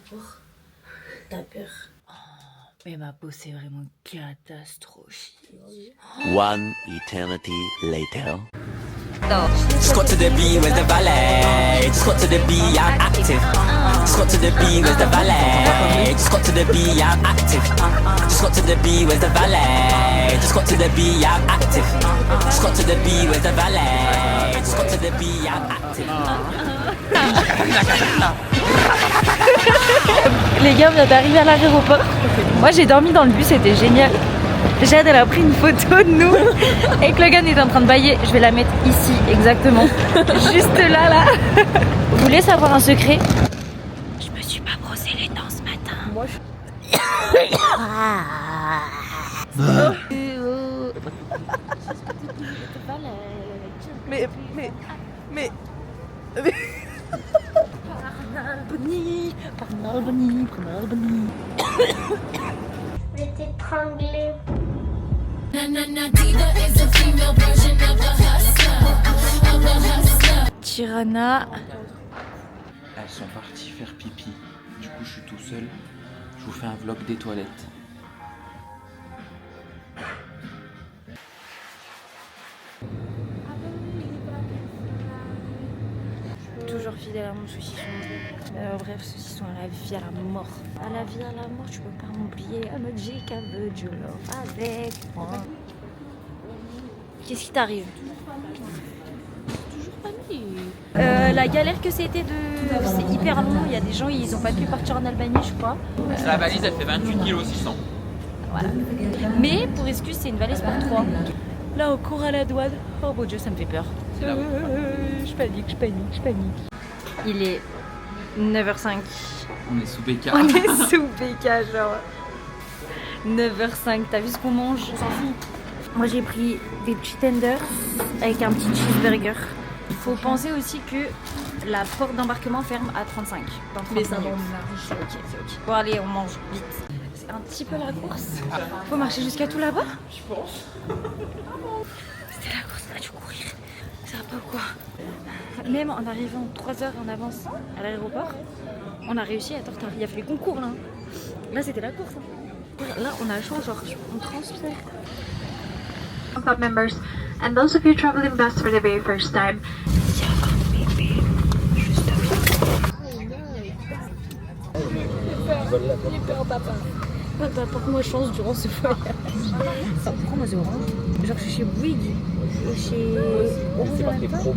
l'aéroport? T'as peur? Mais ma peau c'est vraiment catastrophique. One eternity later. Just got to the B, where's the valet? Just got to the B, I'm active. Just got to the B, where's the valet? Just got to the B, I'm active. Just got to the B, where's the valet? Just got to the B, I'm active. Just got to the B, where's the valet? Just got to the B, I'm active. Les gars, on vient d'arriver à l'aéroport. Moi j'ai dormi dans le bus, c'était génial. Jade elle a pris une photo de nous et que Logan est en train de bailler. Je vais la mettre ici, exactement. Juste là. Vous voulez savoir un secret? Je me suis pas brossé les dents ce matin. Moi mais Albany. Je vais t'étrangler. Tirana. Elles sont parties faire pipi. Du coup, je suis tout seul. Je vous fais un vlog des toilettes. Toujours fidèle à mon saucisson. Bref, saucisson à la vie, à la mort. À la vie, à la mort, tu peux pas m'oublier. I'm a J veut du love avec moi. Qu'est-ce qui t'arrive? Toujours pas mis. La galère que c'était c'est hyper long. Il y a des gens, ils ont pas pu partir en Albanie, je crois. La valise, elle fait 28 kg 600. Voilà. Mais pour excuse, c'est une valise pour 3. Là, au cours à la douane. Oh mon Dieu, ça me fait peur. Je panique. Il est 9h05. On est sous BK. On est sous BK, genre 9h05. T'as vu ce qu'on mange? On s'en fout. Moi, j'ai pris des petits tenders avec un petit cheeseburger. Faut penser aussi que la porte d'embarquement ferme à 35. Dans 30 minutes. C'est ok, c'est ok. Bon, allez, on mange vite. C'est un petit peu la course. Faut marcher jusqu'à tout là-bas? Je pense. C'était la course, on a dû courir. Ça va pas ou quoi? Même en arrivant 3 heures en avance à l'aéroport, on a réussi à être en retard. Il a fallu qu'on court là. Là, c'était la course. Là, on a le choix, genre, on transpire. Club members and those of you traveling bus for the very first time. Papa, porte-moi chance durant ce voyage. Prends-moi zéro. Genre, je suis chez Bouygues. Chez Orange en même temps.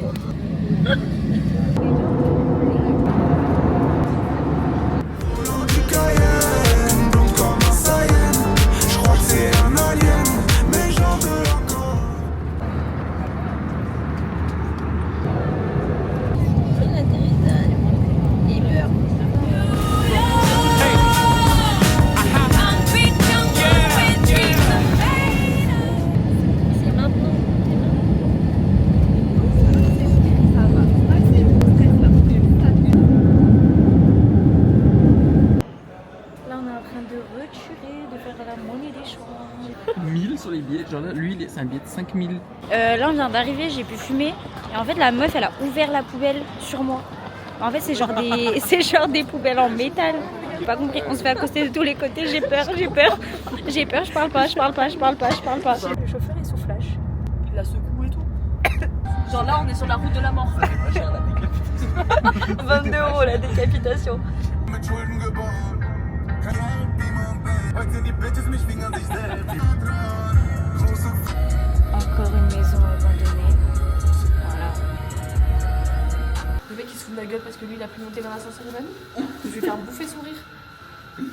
Sur les billets, genre là, lui c'est un billet de 5000. Là on vient d'arriver, j'ai pu fumer et en fait la meuf elle a ouvert la poubelle sur moi. En fait c'est genre des c'est genre des poubelles en métal. J'ai pas compris, on se fait accoster de tous les côtés, j'ai peur, je parle pas. Le chauffeur est sous flash. Il la secoue et tout. Genre là on est sur la route de la mort. 22 € la décapitation. Encore une maison abandonnée. Voilà. Le mec il se fout de la gueule parce que lui il a pu monter dans l'ascenseur Albanie. Je vais faire bouffer son rire.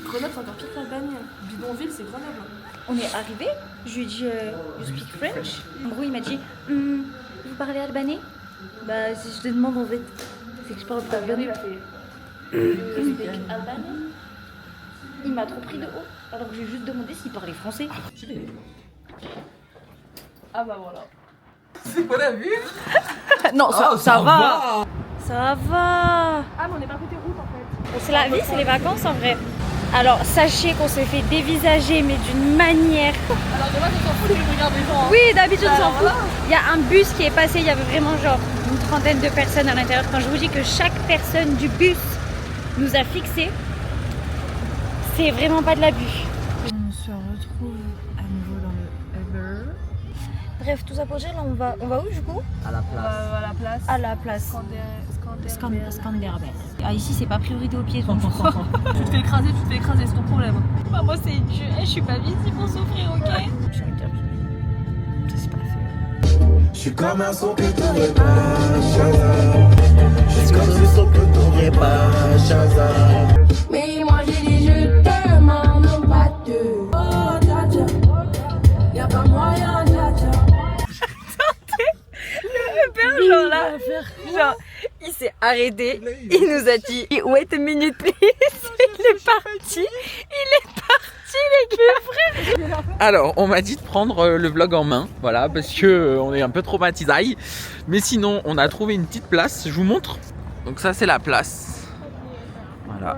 Grenoble c'est encore pire que l'Albanie. Bidonville c'est Grenoble. On est arrivé, je lui ai dit you speak French. En gros il m'a dit vous parlez albanais? Bah si je te demande en fait, c'est que je parle pas albanais. Il a fait you speak Albanie. Il m'a trop pris de haut, alors que j'ai juste demandé s'il parlait français. Ah bah voilà. C'est pas la vue? Non, ça va. Ça va. Ah mais on est pas côté route en fait. C'est la vie, c'est les vacances en vrai. Alors sachez qu'on s'est fait dévisager mais d'une manière. Alors dommage on s'en fout de regarder les gens. Oui, d'habitude on s'en fout. Voilà. Il y a un bus qui est passé, il y avait vraiment genre une trentaine de personnes à l'intérieur. Quand je vous dis que chaque personne du bus nous a fixés, C'est vraiment pas de l'abus. On se retrouve à nouveau dans le Uber. Bref, tout ça pour dire, là on va où du coup? À la place. À la place. Skanderbeg. Ah, ici c'est pas priorité aux piétons, je crois. Tu te fais écraser, c'est ton problème. Bah, moi c'est je suis pas ici pour souffrir, ok? J'ai envie de dire, ça c'est pas fait. Je suis comme un son que t'aurais pas, Shazam. Je suis comme un son que t'aurais pas, Shazam. Mais moi j'ai dit je t'aime, non pas deux. Oh, dja dja. Y'a pas moyen, dja dja. Le genre là, genre il s'est arrêté, il nous a dit wait a minute please, il est parti les gars. Alors, on m'a dit de prendre le vlog en main, voilà, parce que on est un peu traumatisé. Mais sinon, on a trouvé une petite place, je vous montre. Donc ça, c'est la place. Voilà.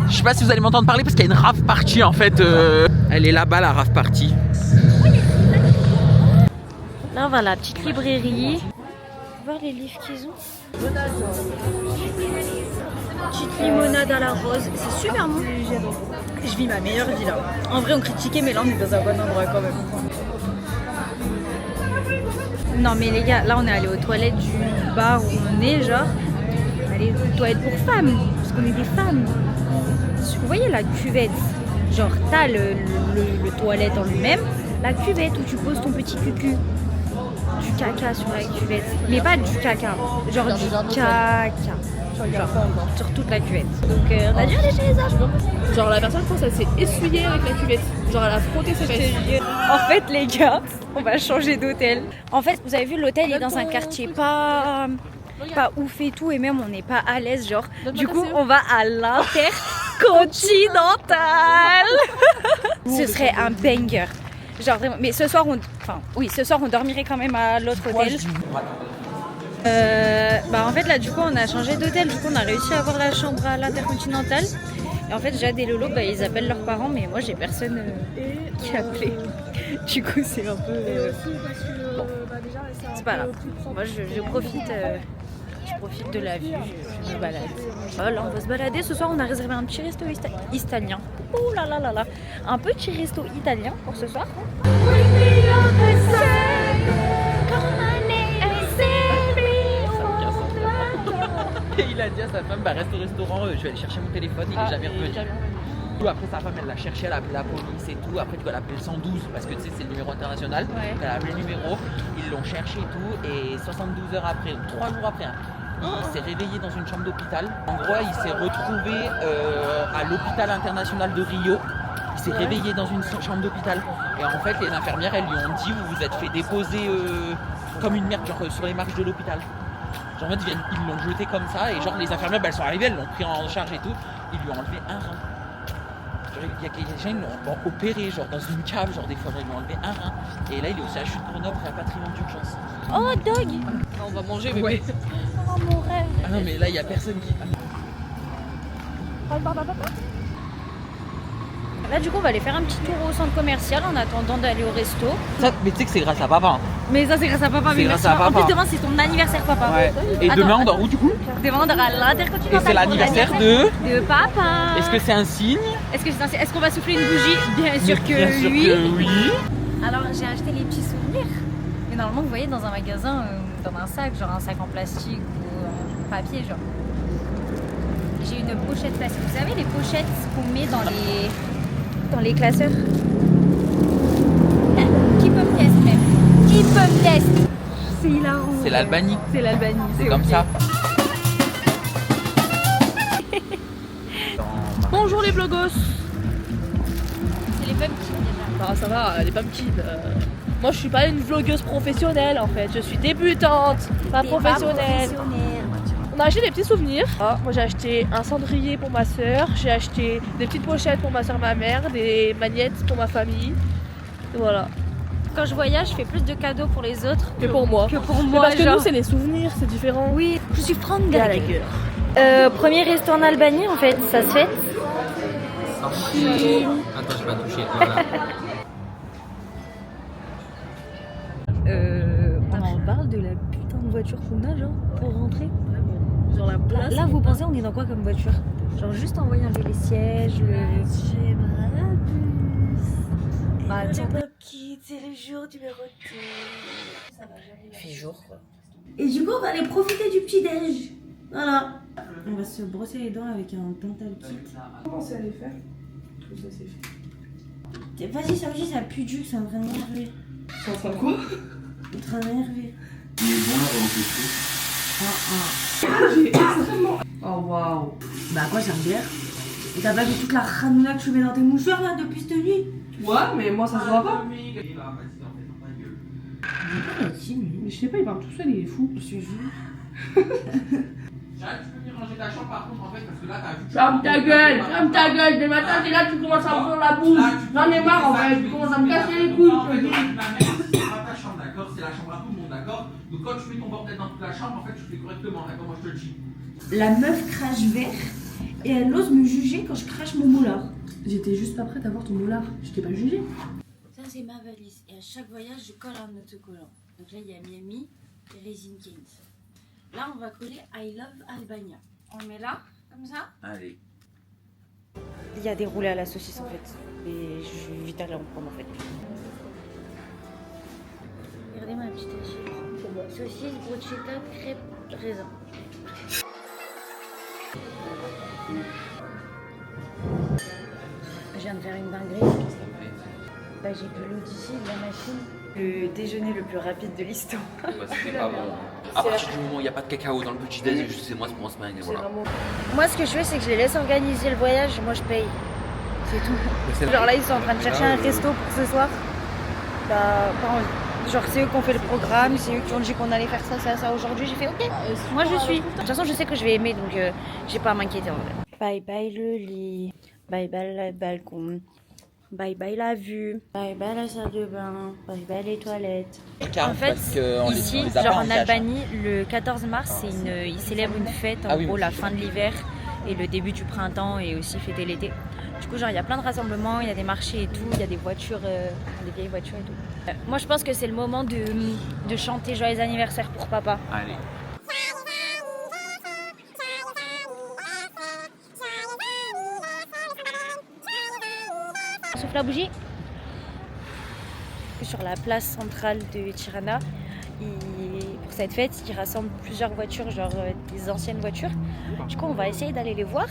Je sais pas si vous allez m'entendre parler parce qu'il y a une rave party en fait. Elle est là-bas, la rave party. Là on va à la petite librairie. Voir les livres qu'ils ont. Petite limonade à la rose, c'est super bon. Je vis ma meilleure vie là. En vrai on critiquait mais là on est dans un bon endroit quand même. Non mais les gars, là on est allé aux toilettes du bar où on est genre. Les toilettes pour femmes, parce qu'on est des femmes. Vous voyez la cuvette, genre t'as le toilette en lui-même, la cuvette où tu poses ton petit cucu, du caca sur la cuvette, mais pas du caca, genre du caca, genre sur toute la cuvette. Donc on a dû aller chez les agents. Genre la personne, je pense, elle s'est essuyée avec la cuvette. Genre elle a frotté ses fesses. En fait les gars, on va changer d'hôtel. En fait vous avez vu l'hôtel est dans un quartier pas ouf et tout, et même on n'est pas à l'aise genre. Du coup on va à l'Intercontinental. Ce serait un banger. Genre vraiment. Mais ce soir on dormirait quand même à l'autre hôtel. Bah en fait là du coup on a changé d'hôtel, du coup on a réussi à avoir la chambre à l'Intercontinental. Et en fait Jade et Lolo bah, ils appellent leurs parents, mais moi j'ai personne qui a appelé. Du coup c'est un peu bon. C'est pas grave. Moi je profite de la vue, je me balade. Voilà, on va se balader. Ce soir, on a réservé un petit resto italien. Ouh là là là là. Un petit resto italien pour ce soir. Et il a dit à sa femme, bah reste au restaurant, je vais aller chercher mon téléphone, il est jamais revenu. Après sa femme elle l'a cherché, elle a appelé la police et tout, après elle a appelé le 112 parce que tu sais c'est le numéro international, Ouais. Elle a appelé le numéro, ils l'ont cherché et tout, et 72 heures après, 3 jours après, il s'est réveillé dans une chambre d'hôpital. En gros il s'est retrouvé à l'hôpital international de Rio, il s'est réveillé dans une chambre d'hôpital, et en fait les infirmières elles lui ont dit vous vous êtes fait déposer comme une merde genre sur les marches de l'hôpital. Genre en fait ils l'ont jeté comme ça, et genre les infirmières elles sont arrivées, elles l'ont pris en charge et tout, ils lui ont enlevé un rein. Il y a des gens qui l'ont opéré genre dans une cave, genre des fois ils lui ont enlevé un rein, et là il est au CHU de Grenoble, rapatriement d'urgence. Oh dog. On va manger, bébé. Ouais. Oh mon rêve. Ah non mais là il y a personne qui... Là du coup on va aller faire un petit tour au centre commercial en attendant d'aller au resto. Ça, mais tu sais que c'est grâce à papa. Mais ça c'est grâce à papa. C'est Mais grâce merci. à En papa. plus demain c'est ton anniversaire papa. Ouais. Et Attends, demain on dort où du coup? Demain on dort à l'Intercontinental. Et c'est l'anniversaire de... de papa. Est-ce que c'est un signe? Est-ce qu'on va souffler une bougie? Bien sûr que Bien sûr oui. que oui. Alors j'ai acheté les petits souvenirs. Mais normalement vous voyez dans un magasin, dans un sac, genre un sac en plastique ou en papier genre. J'ai une pochette plastique. Vous savez les pochettes qu'on met dans les classeurs? Qui peut me tester même? Qui peut me tester? C'est hilarant. C'est l'Albanie. C'est l'Albanie. C'est comme ok. ça. Bonjour les vlogos. C'est les pumpkins déjà. Ah, ça va, les pumpkins. Moi je suis pas une vlogueuse professionnelle en fait, je suis débutante, pas professionnelle. On a acheté des petits souvenirs. Moi j'ai acheté un cendrier pour ma soeur, j'ai acheté des petites pochettes pour ma soeur, ma mère, des magnettes pour ma famille. Et voilà. Quand je voyage, je fais plus de cadeaux pour les autres Que pour moi. que pour Mais moi. parce que genre. nous c'est les souvenirs, c'est différent. Oui, je suis franc Gars, la gueule. Premier resto en Albanie en fait, ça se fait. Attends, j'ai pas touché. Voilà. On en parle de la putain de voiture qu'on a, genre, pour rentrer? Genre la place. Là, vous pensez, on est dans quoi comme voiture? Genre, juste envoyer enlever les sièges, J'aimerais la bus. Bah, tiens. C'est le jour numéro 2. Ça va jamais. Il fait jour, quoi. Et du coup, on va aller profiter du petit-déj. Voilà. On va se brosser les dents avec un dental kit. Comment c'est allé faire? Tout ça c'est fait. Vas-y, ça aussi, ça pue du que c'est en train de m'énerver. C'est en train de quoi? En train de m'énerver. J'ai extrêmement. Oh waouh. Bah, quoi, ça me bière? Et t'as pas vu toute la ranouna que tu mets dans tes mouchoirs là depuis cette nuit? Ouais, mais moi ça se voit pas. Mais Mais je sais pas, il parle tout seul, il est fou. je suis jure. Jade, tu peux venir ranger ta chambre par contre en fait parce que là t'as vu. Ferme ta gueule, dès matin t'es là, tu commences à me faire la boule. J'en ai marre en fait, tu commences à me casser les couilles, je te dis. Ma mère, c'est pas ta chambre, d'accord? C'est la chambre à tout le monde, d'accord? Donc quand tu mets ton bordel dans toute la chambre, en fait tu fais correctement, d'accord? Moi je te le dis. La meuf crache vert et elle ose me juger quand je crache mon moulard. J'étais juste pas prête à voir ton moulard, je t'ai pas jugé. Ça, c'est ma valise. Et à chaque voyage, je colle un autocollant. Donc là, il y a Miami et Raising Cane's. Là, on va coller I Love Albania. On le met là, comme ça. Allez. Il y a des roulés à la saucisse en fait. Et je vais vite aller en prendre en fait. Regardez ma petite assiette. Saucisse, bruschetta, crêpe, raisin. Je viens de faire une dinguerie. Bah, j'ai bu l'eau d'ici, de la machine. Le déjeuner le plus rapide de l'histoire. C'était pas bon. À partir du moment où il n'y a pas de cacao dans le petit déj, je sais moi c'est pour en semaine. Voilà. Moi, ce que je fais, c'est que je les laisse organiser le voyage. Moi, je paye. C'est tout. Genre là, ils sont en train de chercher un resto pour ce soir. Bah, pas envie. Genre, c'est eux qui ont fait le programme, c'est eux qui ont dit qu'on allait faire ça aujourd'hui. J'ai fait OK. Moi, je suis. De toute façon, je sais que je vais aimer, donc j'ai pas à m'inquiéter en vrai. Bye bye le lit. Bye bye le balcon. Bye bye la vue. Bye bye la salle de bain. Bye bye les toilettes. En fait, ici, genre en Albanie, le 14 mars, ils célèbrent une fête, en gros la fin de l'hiver et le début du printemps et aussi fêter l'été. Du coup, genre il y a plein de rassemblements, il y a des marchés et tout, il y a des voitures, des vieilles voitures et tout. Moi, je pense que c'est le moment de chanter joyeux anniversaire pour papa. Allez. Souffle la bougie. Sur la place centrale de Tirana, pour cette fête, ils rassemblent plusieurs voitures, genre des anciennes voitures. Du coup, on va essayer d'aller les voir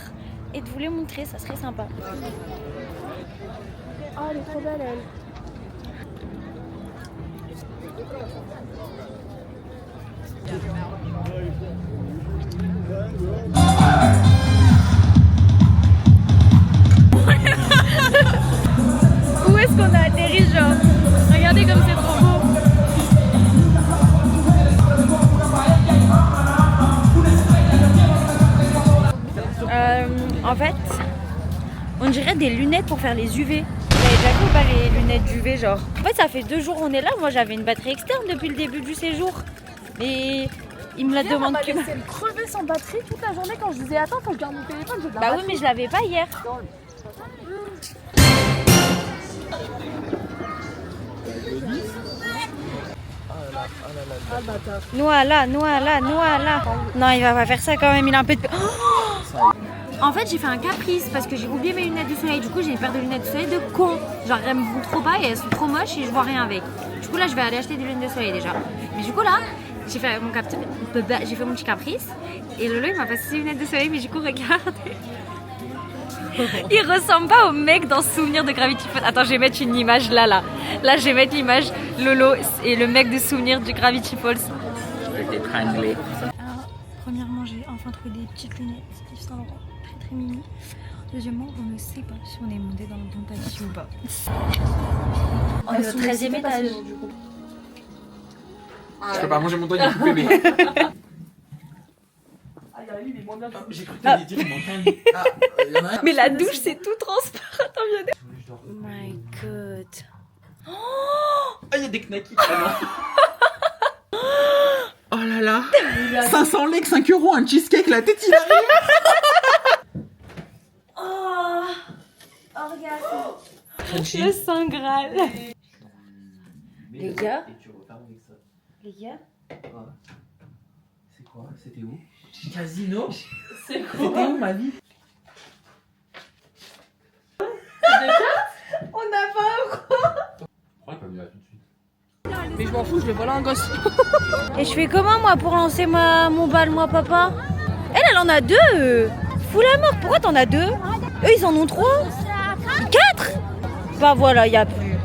et de vous les montrer, ça serait sympa. Oh, elle est trop belle, elle. Où est-ce qu'on a atterri, genre? Regardez comme c'est trop beau. En fait, on dirait des lunettes pour faire les UV. Vous avez déjà vu ou pas les lunettes d'UV, genre? En fait, ça fait 2 jours on est là. Moi, j'avais une batterie externe depuis le début du séjour. Mais il me la demande que... Elle m'a laissé crever sans batterie toute la journée quand je disais attends, faut que je garde mon téléphone, j'ai de la Bah oui, batterie. mais je l'avais pas hier. Voilà. Non, il va pas faire ça quand même, il a un peu de... En fait, j'ai fait un caprice parce que j'ai oublié mes lunettes de soleil. Du coup, j'ai une paire de lunettes de soleil de con. Genre, elles me vont trop bas et elles sont trop moches et je vois rien avec. Du coup, là, je vais aller acheter des lunettes de soleil déjà. Mais du coup, là, j'ai fait mon petit caprice et Lolo, il m'a passé ses lunettes de soleil. Mais du coup, regardez. Il ressemble pas au mec dans Souvenir de Gravity Falls. Attends, je vais mettre une image là. Là, je vais mettre l'image Lolo et le mec de Souvenir du Gravity Falls. Je vais t'étrangler. Alors, premièrement, j'ai enfin trouvé des petites lunettes Yves Saint Laurent, très mimi. Deuxièmement, on ne sait pas si on est monté dans le bon taxi ou pas. On est au 13e étage. Je peux pas manger mon doigt, il est tout bébé. J'ai cru que t'allais dire il manque un. Mais la douche, c'est tout transparent. Attends, viens. Oh my god. Ah, il y a des knackis. Oh là là. 500 legs, 5 €, un cheesecake, la tête il arrive. Oh, orgasme. Le Saint Graal. Les gars, Quoi? C'était où? Casino? C'est quoi? C'était où ma vie? On n'a pas. Mais je m'en fous, je vais voler un gosse. Et je fais comment moi pour lancer mon bal, moi papa? Elle en a 2. Fous la mort, pourquoi t'en as 2? Eux ils en ont 3. 4. Bah voilà, y a plus.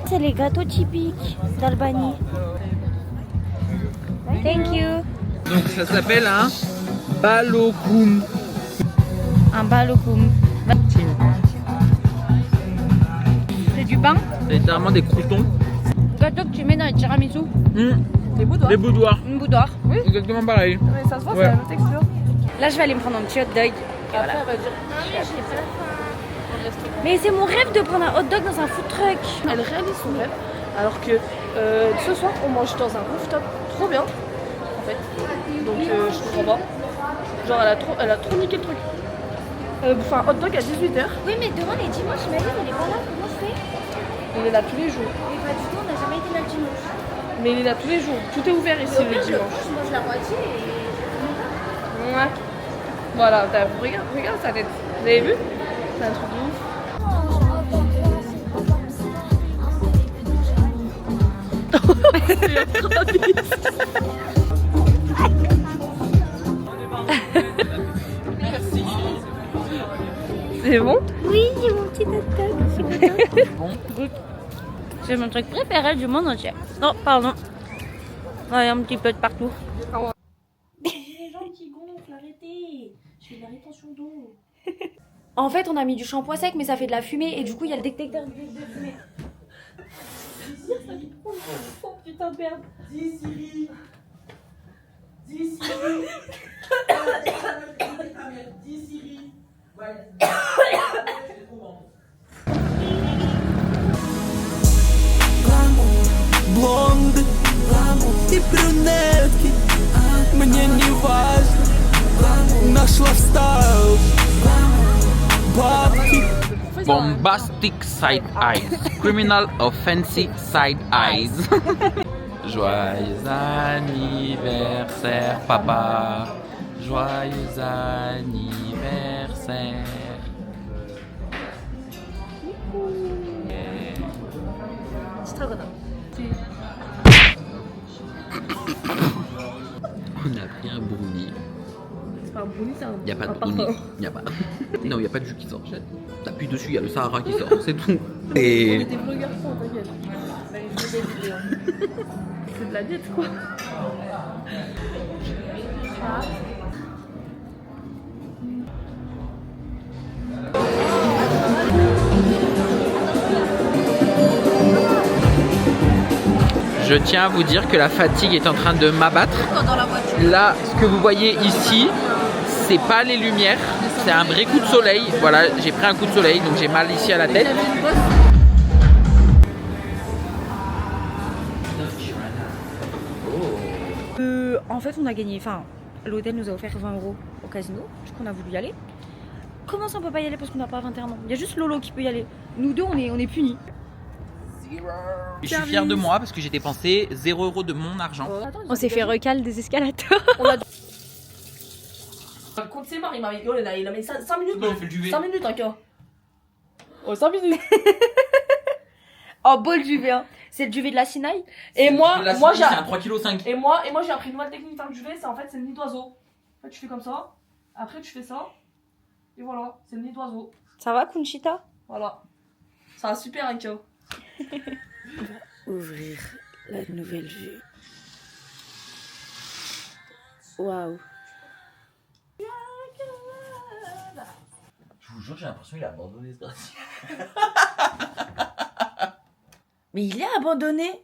C'est les gâteaux typiques d'Albanie. Thank you. Donc ça s'appelle un balokum. Un balokum. C'est du pain? C'est littéralement des croutons. Gâteau que tu mets dans les tiramisu. Les boudoirs. Des boudoirs. Une boudoir. Oui. Exactement pareil. Mais ça se voit, Ouais. c'est la même texture. Là je vais aller me prendre un petit hot dog. Après, elle va dire. Mais c'est mon rêve de prendre un hot dog dans un food truck. Elle réalise son rêve. Alors que ce soir, on mange dans un rooftop. Trop bien. En fait. Donc je comprends pas. Genre, elle a trop niqué le truc. Bouffer un hot dog à 18h. Oui mais demain les dimanches, ma vie elle est pas là, comment je fais? Il est là tous les jours. Mais pas du tout, on n'a jamais été là le dimanche. Mais il est là tous les jours. Tout est ouvert ici le dimanche. Je mange la moitié et... Ouais. Voilà, regarde sa tête. Vous avez vu? C'est un truc de ouf. C'est bon? Oui, j'ai mon petit hot dog. Bon. C'est mon truc préféré du monde entier. Non, pardon. Ouais, un petit peu de partout. Les gens qui gonflent, arrêtez. Je fais de la rétention d'eau. En fait, on a mis du shampoing sec, mais ça fait de la fumée et du coup, il y a le détecteur de fumée. Oh putain de merde. Dis Siri. Dis Siri. Dis Siri. Блонды и брюнетки, мне не важно, наш лайфстайл, бабки. Bombastic side eyes. Criminal offensive side eyes. Joyeux anniversaire, papa. Joyeux anniversaire. On a pris un brownie. C'est pas un brownie, c'est un. Il n'y a pas de un brownie. parfum. Il n'y a pas. Non, il n'y a pas de jus qui sort. T'appuies dessus, il y a le Sahara qui sort, c'est tout. Et. Mais t'es blogueur pro, t'inquiète. Je fais des vidéos. C'est de la diète quoi. Je tiens à vous dire que la fatigue est en train de m'abattre. Là, ce que vous voyez ici, c'est pas les lumières, c'est un vrai coup de soleil. Voilà, j'ai pris un coup de soleil, donc j'ai mal ici à la tête. En fait, on a gagné. Enfin, l'hôtel nous a offert 20 € au casino. Du coup, on a voulu y aller. Comment ça, on peut pas y aller parce qu'on n'a pas 21 ans? Il y a juste Lolo qui peut y aller. Nous deux, on est punis. Je suis fier de moi parce que j'ai dépensé 0 € de mon argent. On s'est fait recal des escalators. Le compte c'est mort, il a mis 5 minutes. Non, il fait le duvet. 5 minutes, hein, Oh, 5 minutes. Oh, beau le duvet, hein. C'est le duvet de la Sinaï. Et moi j'ai. C'est un 3,5 kg. Et moi j'ai appris une nouvelle technique dans le duvet, c'est en fait c'est le nid d'oiseau. En fait tu fais comme ça, après tu fais ça, et voilà, c'est le nid d'oiseau. Ça va, Conchita? Voilà. Ça va super un Kyo. Ouvrir la nouvelle vue. Waouh. Je vous jure, j'ai l'impression qu'il a abandonné ce quartier. Mais il est abandonné.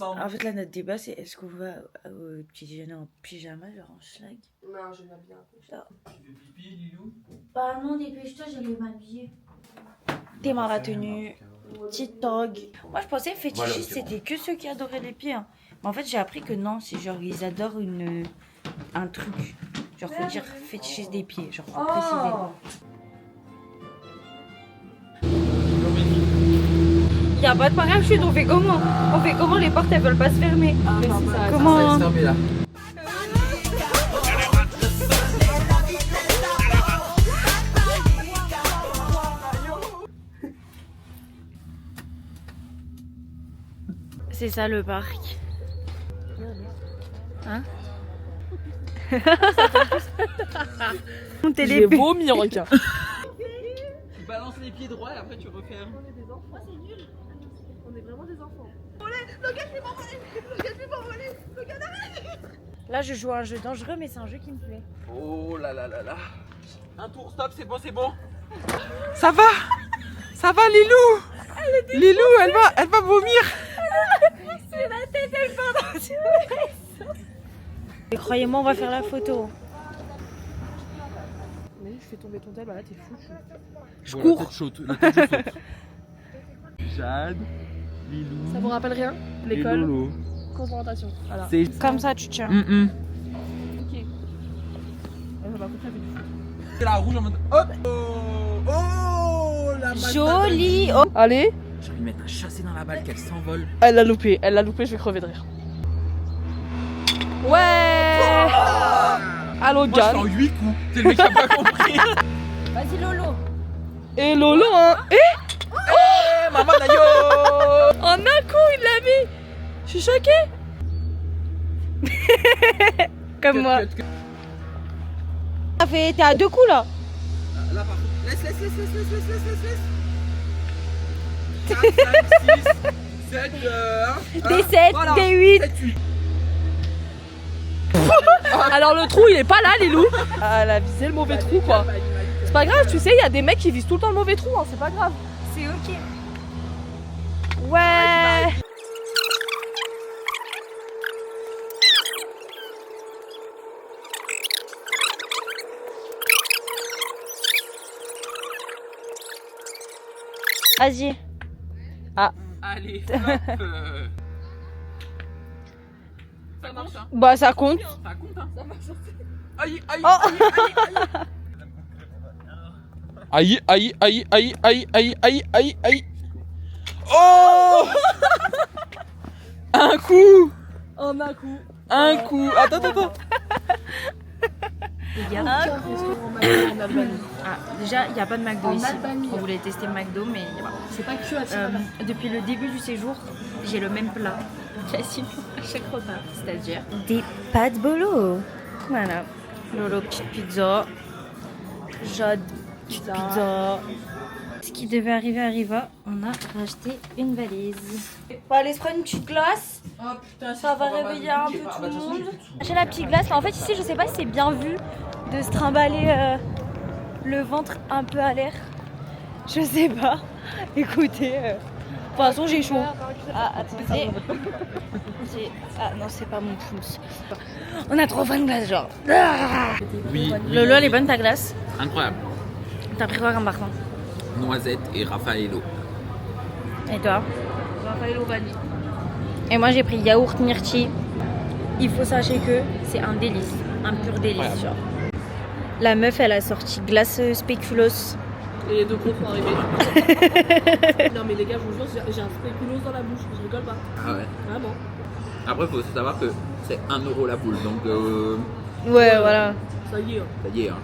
En fait, là, notre débat, c'est est-ce qu'on va au petit déjeuner en pyjama, genre en schlag? Non, je vais bien. Tu fais pipi, Lilou? Bah non, dépêche-toi, j'allais m'habiller. T'es mal à tenue, petite togue. Moi, je pensais fétichiste, c'était que ceux qui adoraient les pieds. Hein. Mais en fait, j'ai appris que non, c'est genre, ils adorent un truc. Genre, faut dire fétichiste des pieds, genre, faut préciser. Y'a pas de parachute, on fait comment? On fait comment, les portes elles veulent pas se fermer? Comment? Ça va se fermer là. C'est ça le parc. Hein? J'ai vomi en requin. Tu balances les pieds droits et après tu refermes. On est des enfants. Moi c'est nul. On est vraiment des enfants. Le gars je vais m'envoler. Le gars je vais m'envoler. Le gars d'arrête. Là je joue à un jeu dangereux mais c'est un jeu qui me plaît. Oh là là là là. Un tour, stop, c'est bon, c'est bon. Ça va? Ça va Lilou? Lilou, elle va vomir. C'est la tête, elle part dans le. Et croyez-moi, on va faire la photo. Mais je fais tomber ton tel, bah là t'es foutu. Je cours. La tête saute. Jade, Lilou. Ça vous rappelle rien? L'école. Confrontation. Voilà. Comme ça, tu tiens. Ok. Elle va pas couper avec du foot. C'est la rouge en mode hop. Oh la balle. Joli. Oh. Allez. J'ai envie de mettre un chassé dans la balle, qu'elle s'envole. Elle l'a loupé, je vais crever de rire. Ouais. Allô, Moi je Gan. suis en 8 coups. C'est le mec qui a pas compris. Vas-y, Lolo. Et Lolo, hein. Eh, maman d'ailleurs. En un coup, il l'a mis. Je suis choquée. Comme moi. T'es à 2 coups là. Là par contre. Laisse. 4, 5, 6, 7, 1. Des 7, des 8. 7, 8. Alors le trou, il est pas là, Lilou. Elle a visé le mauvais trou, quoi. C'est pas grave, tu sais, il y a des mecs qui visent tout le temps le mauvais trou, hein, c'est pas grave. C'est ok. Ouais. Vas-y. Allez, hop. Ça compte, hein? Bah ça compte. Ça compte, hein? Ça m'a sorti. Aïe. Aïe. Oh. Un coup. En un coup. Un coup. Attends. Les gars. En Albanie. Ah, déjà, il n'y a pas de McDo ici. On voulait tester McDo, mais il n'y a pas. C'est pas que à Depuis le début du séjour, j'ai le même plat quasiment à chaque repas. C'est-à-dire des pâtes bolo. Voilà. Lolo, petite pizza. Jade, petite pizza. Ce qui devait arriver arriva. On a racheté une valise. Bon, allez se prendre une petite glace. Oh putain, Ça va réveiller un peu tout le monde. J'ai la petite glace. En fait, ici, je sais pas si c'est bien vu de se trimballer le ventre un peu à l'air. Je sais pas. Écoutez, de toute façon, j'ai chaud. Ah, attendez. Ah non, c'est pas mon pouce. On a trop faim de glace, genre. Oui. Lolo, elle est bonne ta glace. Incroyable. T'as pris quoi comme parfum? Noisette et Raffaello. Et toi? Raffaello vanille. Et moi, j'ai pris yaourt myrtille. Il faut sachez que c'est un délice. Un pur délice, genre. La meuf, elle a sorti glace spéculoos. Et les deux gros sont arrivés. Non mais les gars, je vous jure, j'ai un spéculoos dans la bouche, je rigole pas. Ah ouais. Vraiment. Après, faut savoir que c'est 1 € la boule, donc Ouais, voilà. Ça y est. ça y est. Hein.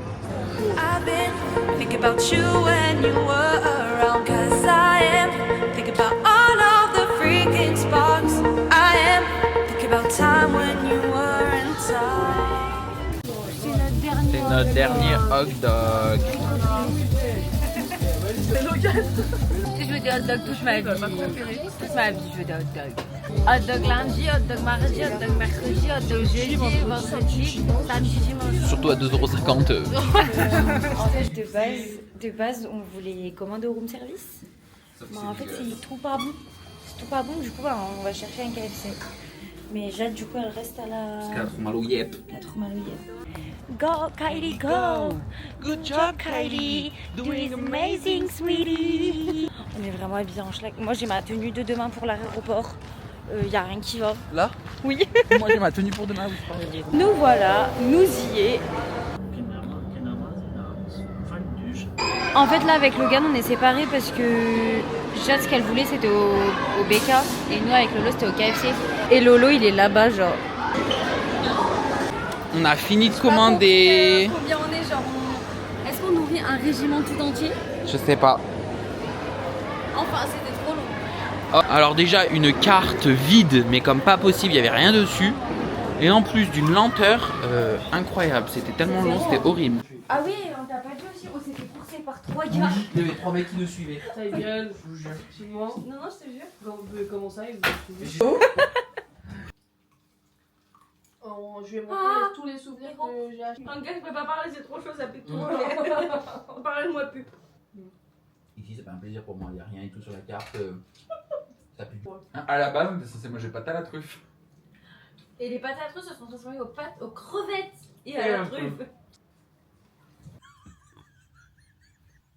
I've been thinking about you when you were around. Cause I am thinking about all of the freaking sparks. I am thinking about time when you were inside. C'est notre dernier hot dog. Je veux des hot dogs toute ma vie. Toute ma vie, je veux des hot dogs. Hot dog lundi, hot dog mardi, hot dog mercredi, hot dog jeudi, vendredi, samedi, dimanche. Surtout à 2,50 €. En fait, de base, on voulait commander au room service. Mais en fait, c'est tout pas bon. C'est tout pas bon, du coup, bah, on va chercher un KFC. Mais Jade, du coup, elle reste à la... Parce qu'elle a trop mal au yep. Elle a trop mal au yep. Go, Kylie, go! Good job, Kylie! Doing amazing, sweetie! On est vraiment habillés en schlag. Moi, j'ai ma tenue de demain pour l'aéroport. Y a rien qui va. Là? Oui. Moi j'ai ma tenue pour demain. Oui, Nous voilà, nous y est. En fait, là, avec Logan, on est séparés parce que Jade, ce qu'elle voulait, c'était au BK. Et nous, avec Lolo, c'était au KFC. Et Lolo, il est là-bas, genre. On a fini de commander. Combien on est, genre. Est-ce qu'on nourrit un régiment tout entier? Je sais pas. Enfin, c'était trop long. Oh, alors déjà une carte vide, mais comme pas possible, il n'y avait rien dessus. Et en plus d'une lenteur incroyable, c'était tellement long, c'était horrible. Ah oui, on t'a pas dit aussi, on s'était coursé par 3 gars. Il y avait 3 mecs qui nous suivaient. Ta gueule, Je vous jure. tu mens. Non, non, je te jure. Comment ça, ils vous suivent? Je vais montrer tous les souvenirs que j'ai achetés. Un gars, je peux pas parler, c'est trop chaud, ça pique trop. Parle-moi plus. Ici, c'est pas un plaisir pour moi, il n'y a rien et tout sur la carte. Ça pue. À la base, on était censé manger pâte à la truffe. Et les pâtes à truffe se sont transformées aux crevettes et à la truffe.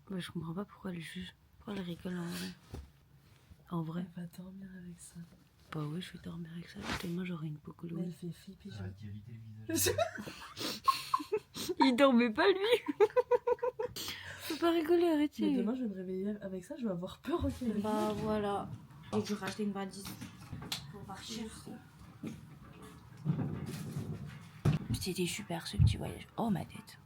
Bah, je comprends pas pourquoi elle juge. Pourquoi elle rigole en vrai. En vrai. Elle va dormir avec ça. Bah oui, je vais dormir avec ça. Tellement j'aurai une peau Elle fait flipper. Il dormait pas lui. Faut pas rigoler, arrêtez. Mais demain, je vais me réveiller avec ça, je vais avoir peur. Okay. Bah voilà. Et je vais racheter une valise pour partir. C'était super ce petit voyage. Oh ma tête.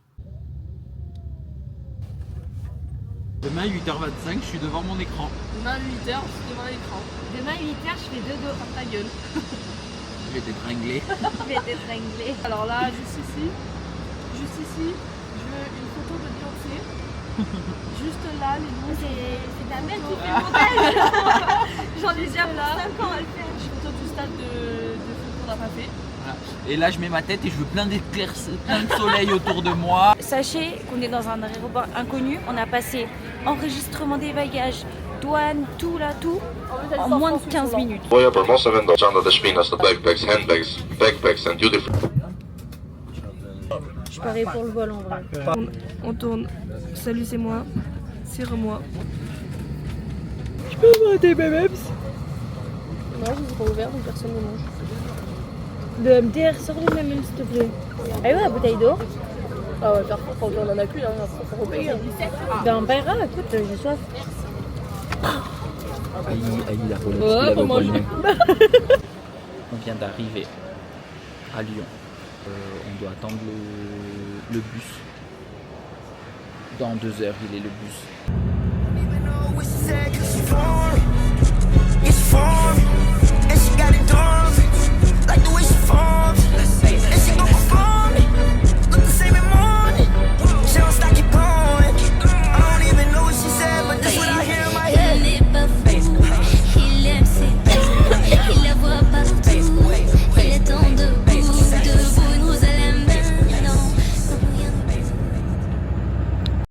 Demain 8h25, je suis devant mon écran. Demain, 8h, je suis devant l'écran. Demain 8h, je fais dodo. Ferme ta gueule. Je vais t'étrangler. Je vais t'étrangler. Alors là, juste ici, je veux une photo de Beyoncé. Juste là, les noms. C'est ta mère qui fait le montage. J'en ai déjà là. 5 ans à le faire. Une photo du stade de foot qu'on n'a pas fait. Voilà. Et là, je mets ma tête et je veux plein d'éclaircies, plein de soleil autour de moi. Sachez qu'on est dans un aéroport inconnu. On a passé enregistrement des bagages, douane, tout là, tout, en moins de 15 minutes. Je parie pour le vol en vrai. On tourne. Salut, c'est moi. Serre-moi. Je peux avoir des MM's? Non, je sont pas ouverts donc personne ne mange. Le MDR, sors le même s'il te plaît. Ah ouais, la bouteille d'eau. Ah ouais, par contre, on en a plus là, faut repayer. Ben on paiera, écoute, j'ai soif. Aïe, la roulette. Ouais, pour manger. On vient d'arriver à Lyon. On doit attendre le bus. Dans 2 heures, il est le bus.